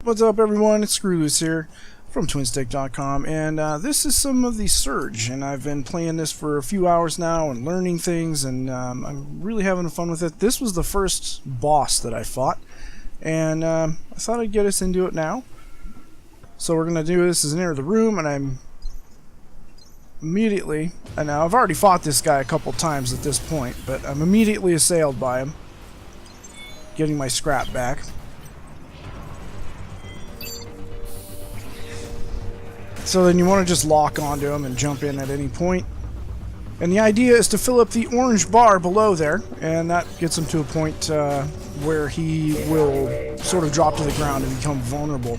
What's up, everyone? It's Screwloose here from TwinstiqLP, and this is some of the Surge, and I've been playing this for a few hours now and learning things, and I'm really having fun with it. This was the first boss that I fought, and I thought I'd get us into it now. So we're going to do this as enter the room, and I'm immediately, and now I've already fought this guy a couple times at this point, but I'm immediately assailed by him, getting my scrap back. So then you want to just lock onto him and jump in at any point. And the idea is to fill up the orange bar below there, and that gets him to a point where he will sort of drop to the ground and become vulnerable.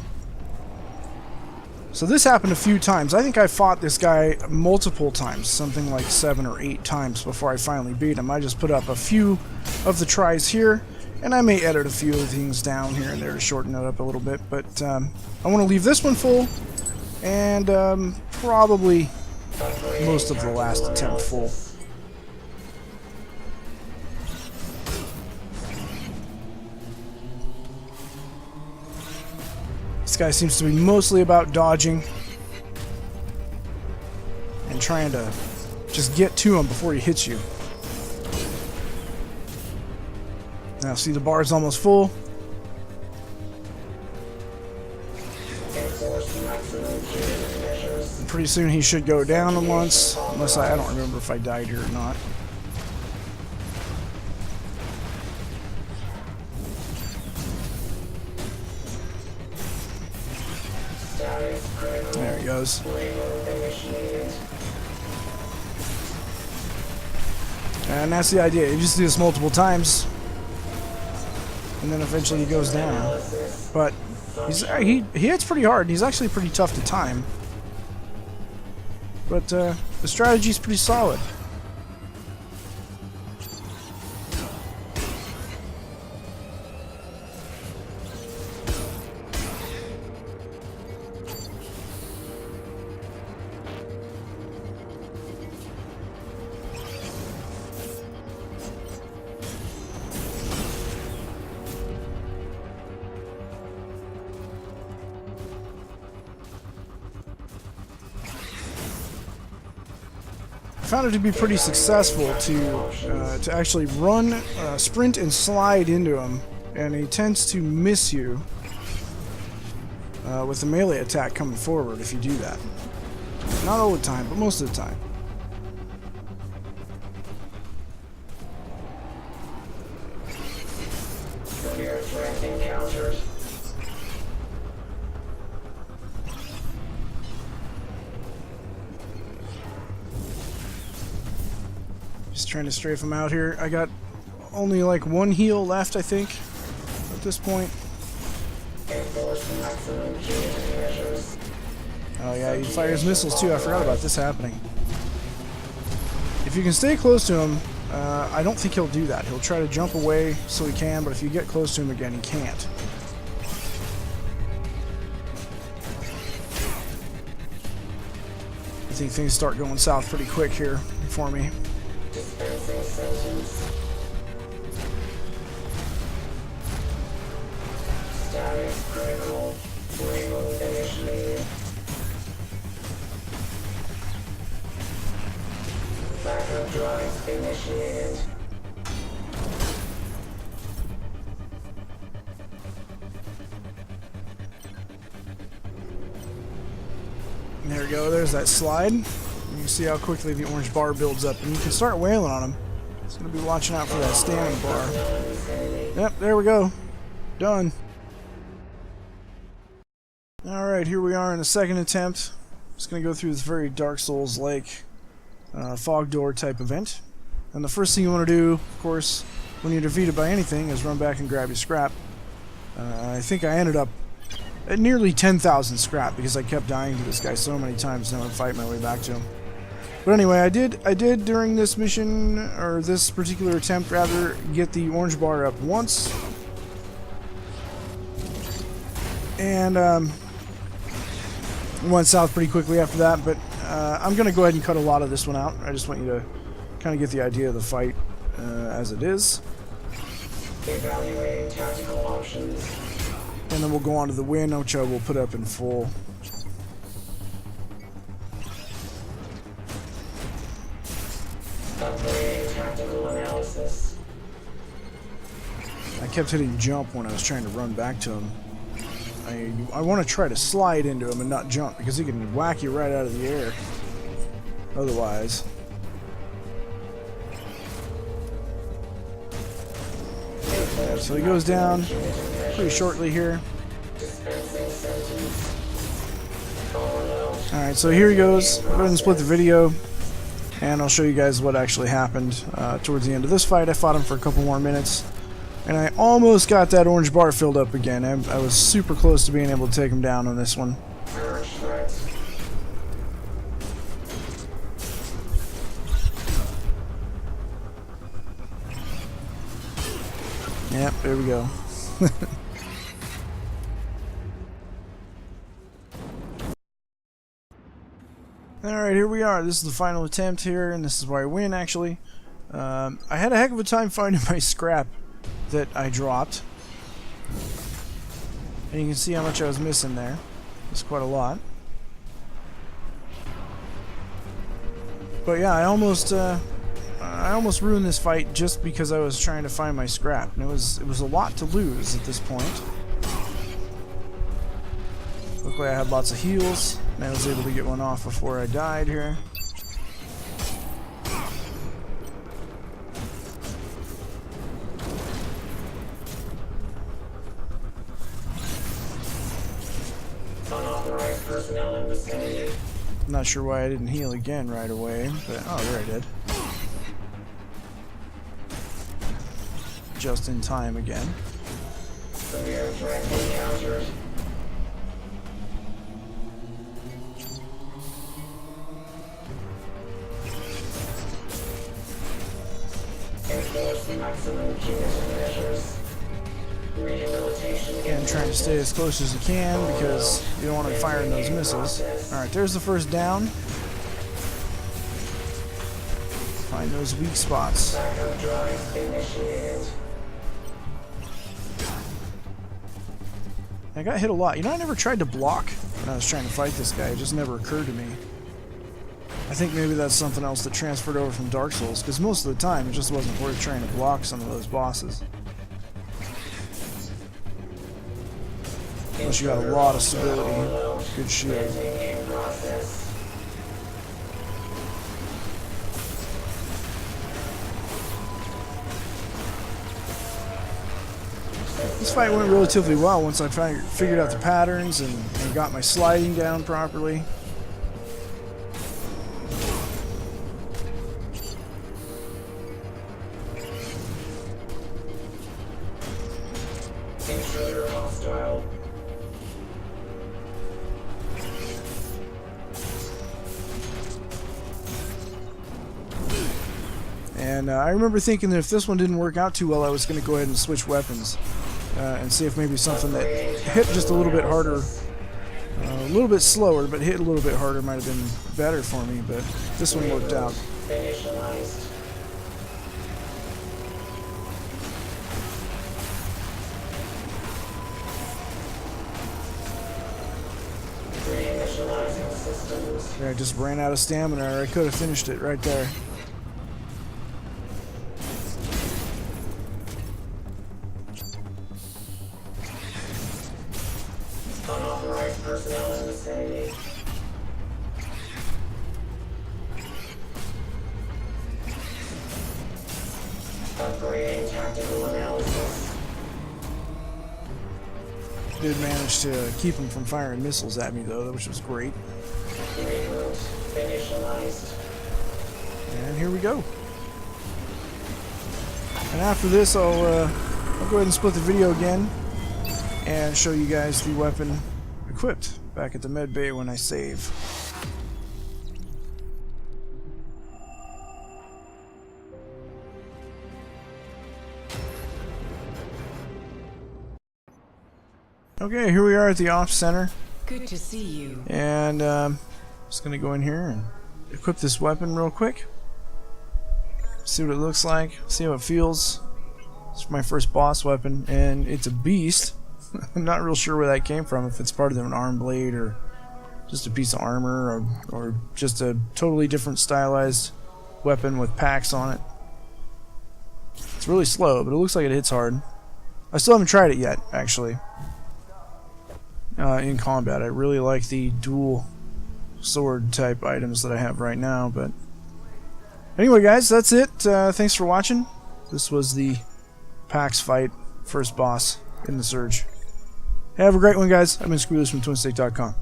So this happened a few times. I think I fought this guy multiple times, something like 7 or 8 times before I finally beat him. I just put up a few of the tries here, and I may edit a few of the things down here and there to shorten it up a little bit, but I want to leave this one full. And probably most of the last attempt full. This guy seems to be mostly about dodging and trying to just get to him before he hits you. Now see, the bar is almost full. Pretty soon he should go down once, unless I don't remember if I died here or not. There he goes. And that's the idea. You just do this multiple times, and then eventually he goes down. But he hits pretty hard. He's actually pretty tough to time. But the strategy is pretty solid. I found it to be pretty successful to actually run, sprint, and slide into him, and he tends to miss you with the melee attack coming forward if you do that. Not all the time, but most of the time. Severe threat encounters. Just trying to strafe him out here. I got only like one heal left, I think, at this point. Oh yeah, he fires missiles too. I forgot about this happening. If you can stay close to him, I don't think he'll do that. He'll try to jump away so he can, but if you get close to him again, he can't. I think things start going south pretty quick here for me. Dispensing sentence. Status critical. Remote initiated. Backup drive initiated. There we go, there's that slide. You can see how quickly the orange bar builds up, and you can start wailing on him. It's going to be watching out for that standing bar. Yep, there we go. Done. Alright, here we are in the second attempt. Just going to go through this very Dark Souls-like fog door type event. And the first thing you want to do, of course, when you're defeated by anything, is run back and grab your scrap. I think I ended up at nearly 10,000 scrap because I kept dying to this guy so many times and I would fight my way back to him. But anyway, I did during this mission, or this particular attempt rather, get the orange bar up once. And went south pretty quickly after that, but I'm going to go ahead and cut a lot of this one out. I just want you to kind of get the idea of the fight. as it is. Evaluating tactical options. And then we'll go on to the win, which I will put up in full. Upgrading tactical analysis. I kept hitting jump when I was trying to run back to him. I want to try to slide into him and not jump, because he can whack you right out of the air. Otherwise. Yeah, so he goes down pretty shortly here. Alright, so here he goes. I'll go ahead and split the video, and I'll show you guys what actually happened towards the end of this fight. I fought him for a couple more minutes, and I almost got that orange bar filled up again. I was super close to being able to take him down on this one. Yep, there we go. Alright, here we are. This is the final attempt here, and this is where I win, actually. I had a heck of a time finding my scrap that I dropped. And you can see how much I was missing there. It's quite a lot. But yeah, I almost ruined this fight just because I was trying to find my scrap. And it was a lot to lose at this point. Luckily I had lots of heals, and I was able to get one off before I died here. Unauthorized personnel in vicinity. I'm not sure why I didn't heal again right away, but oh, there I did. Just in time again. Severe threat encountered. Enforce maximum punitive measures. Rehabilitation. And trying to stay as close as you can because you don't want to fire those missiles. Alright, there's the first down. Find those weak spots. Backup drive initiated. I got hit a lot. You know, I never tried to block when I was trying to fight this guy. It just never occurred to me. I think maybe that's something else that transferred over from Dark Souls, because most of the time it just wasn't worth trying to block some of those bosses. Unless you got a lot of stability, good shield. This fight went relatively well once I figured out the patterns and got my sliding down properly. Intruder hostile. And I remember thinking that if this one didn't work out too well, I was going to go ahead and switch weapons and see if maybe something that hit just a little bit harder, a little bit slower, but hit a little bit harder might have been better for me, but this one worked out. Initialized. Reinitializing systems. I just ran out of stamina, or I could have finished it right there. Unauthorized personnel in vicinity. Upgrading tactical analysis. Did manage to keep him from firing missiles at me though, which was great. Reboot initialized. And here we go. And after this, I'll go ahead and split the video again and show you guys the weapon equipped back at the med bay when I save. Okay, here we are at the ops center. Good to see you. And just gonna go in here and equip this weapon real quick. See what it looks like. See how it feels. It's my first boss weapon, and it's a beast. I'm not real sure where that came from, if it's part of an arm blade or just a piece of armor or just a totally different stylized weapon with P.A.X on it. It's really slow, but it looks like it hits hard. I still haven't tried it yet, actually, in combat. I really like the dual sword type items that I have right now, but anyway, guys, that's it. Thanks for watching. This was the P.A.X fight, first boss in the Surge. Have a great one, guys. I've been Screwless from TwinstiqLP.com.